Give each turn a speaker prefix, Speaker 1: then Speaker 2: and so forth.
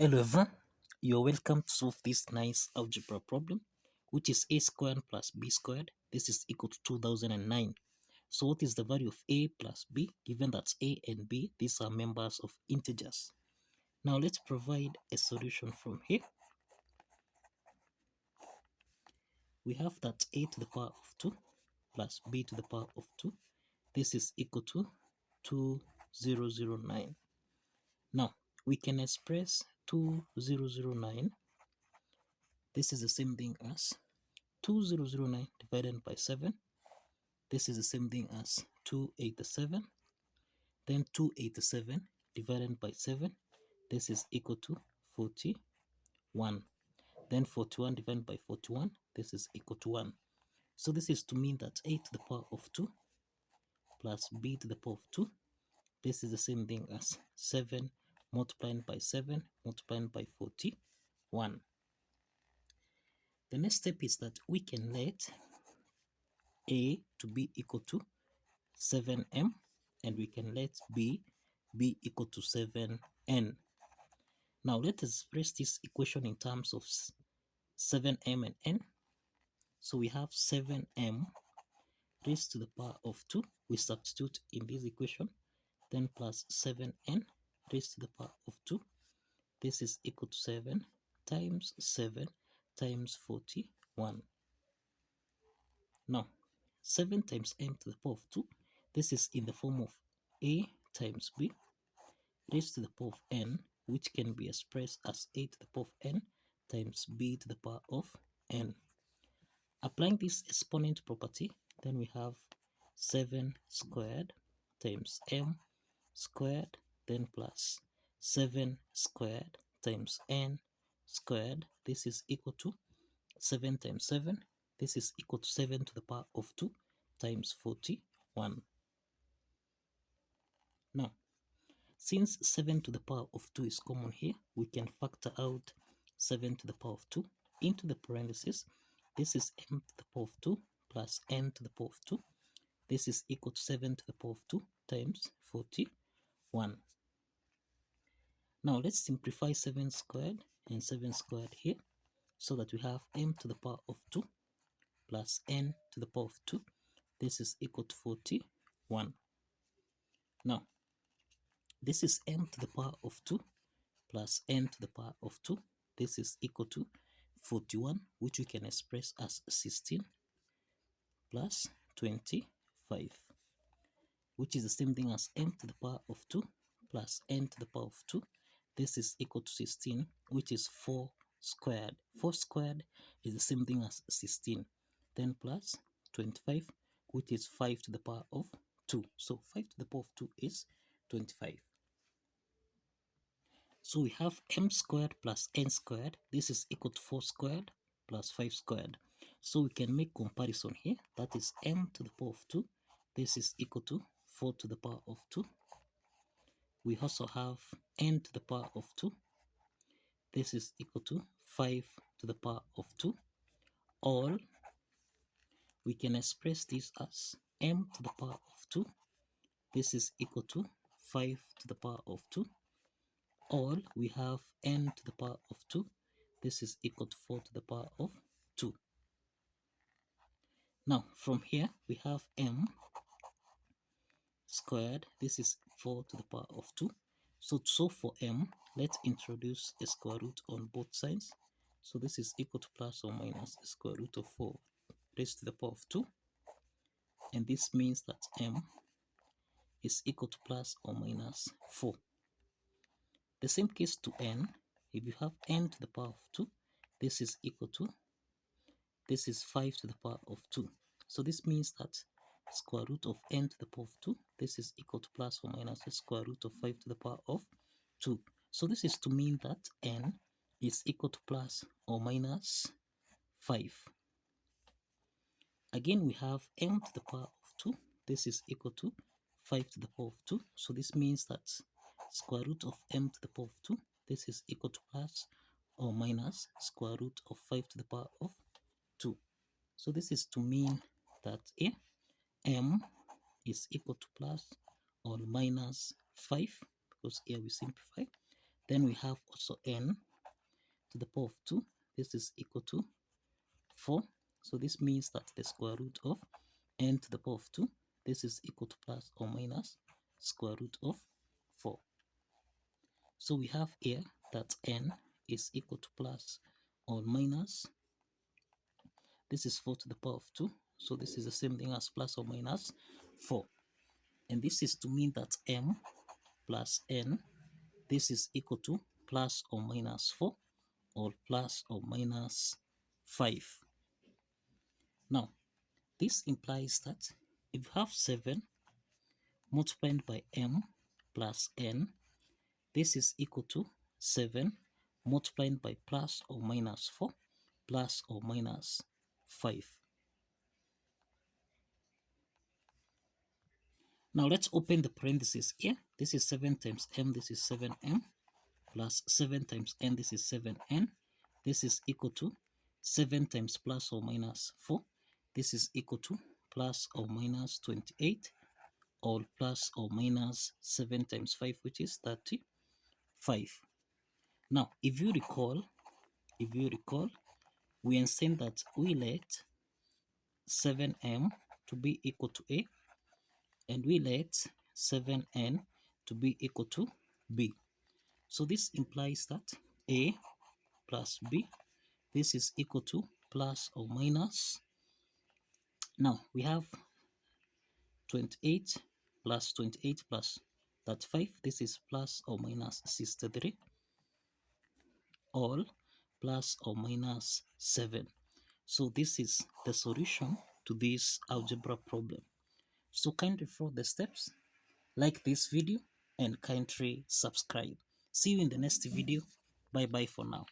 Speaker 1: Hello everyone, you're welcome to solve this nice algebra problem, which is a squared plus b squared. This is equal to 2009. So what is the value of a plus b, given that a and b, these are members of integers? Now let's provide a solution from here. We have that a to the power of 2 plus b to the power of 2. This is equal to 2009. Now we can express 2009. This is the same thing as 2009 divided by 7. This is the same thing as 287. Then 287 divided by 7. This is equal to 41. Then 41 divided by 41. This is equal to 1. So this is to mean that a to the power of 2 plus b to the power of 2. This is the same thing as 7 multiplied by 7 multiplied by 41. The next step is that we can let a to be equal to 7m, and we can let b be equal to 7n. Now let us express this equation in terms of 7m and n. So we have 7m raised to the power of 2. We substitute in this equation, then plus 7n raised to the power of 2. This is equal to 7 times 7 times 41. Now 7 times m to the power of 2, this is in the form of a times b raised to the power of n, which can be expressed as a to the power of n times b to the power of n. Applying this exponent property, then we have 7 squared times m squared, then plus 7 squared times n squared. This is equal to 7 times 7. This is equal to 7 to the power of 2 times 41. Now, since 7 to the power of 2 is common here, we can factor out 7 to the power of 2 into the parentheses. This is m to the power of 2 plus n to the power of 2. This is equal to 7 to the power of 2 times 41. Now, let's simplify 7 squared and 7 squared here, so that we have m to the power of 2 plus n to the power of 2. This is equal to 41. Now, this is m to the power of 2 plus n to the power of 2. This is equal to 41, which we can express as 16 plus 25, which is the same thing as m to the power of 2 plus n to the power of 2. This is equal to 16, which is 4 squared. 4 squared is the same thing as 16. Then plus 25, which is 5 to the power of 2. So 5 to the power of 2 is 25. So we have m squared plus n squared. This is equal to 4 squared plus 5 squared. So we can make comparison here. That is m to the power of 2. This is equal to 4 to the power of 2. We also have n to the power of 2. This is equal to 5 to the power of 2. Or we can express this as m to the power of 2. This is equal to 5 to the power of 2. Or we have n to the power of 2. This is equal to 4 to the power of 2. Now, from here, we have m squared. This is 4 to the power of 2. So for m, let's introduce a square root on both sides. So this is equal to plus or minus the square root of 4 raised to the power of 2. And this means that m is equal to plus or minus 4. The same case to n. If you have n to the power of 2, this is equal to, this is 5 to the power of 2. So this means that square root of n to the power of 2, this is equal to plus or minus the square root of 5 to the power of 2. So this is to mean that n is equal to plus or minus 5. Again, we have m to the power of 2. This is equal to 5 to the power of 2. So this means that square root of m to the power of 2, this is equal to plus or minus square root of 5 to the power of 2. So this is to mean that here m is equal to plus or minus 5, because here we simplify. Then we have also n to the power of 2. This is equal to 4. So this means that the square root of n to the power of 2, this is equal to plus or minus square root of 4. So we have here that n is equal to plus or minus, this is 4 to the power of 2. So this is the same thing as plus or minus 4. And this is to mean that m plus n, this is equal to plus or minus 4 or plus or minus 5. Now, this implies that if you have 7 multiplied by m plus n, this is equal to 7 multiplied by plus or minus 4 plus or minus 5. Now let's open the parentheses here. This is 7 times m, this is 7m, plus 7 times n, this is 7n. This is equal to 7 times plus or minus 4. This is equal to plus or minus 28, or plus or minus 7 times 5, which is 35. Now, if you recall, we understand that we let 7m to be equal to a, and we let 7n to be equal to b. So this implies that a plus b, this is equal to plus or minus, now we have 28 plus 28 plus 35, this is plus or minus 63, all plus or minus 7. So this is the solution to this algebra problem. So kindly follow the steps, like this video, and kindly subscribe. See you in the next video. Bye bye for now.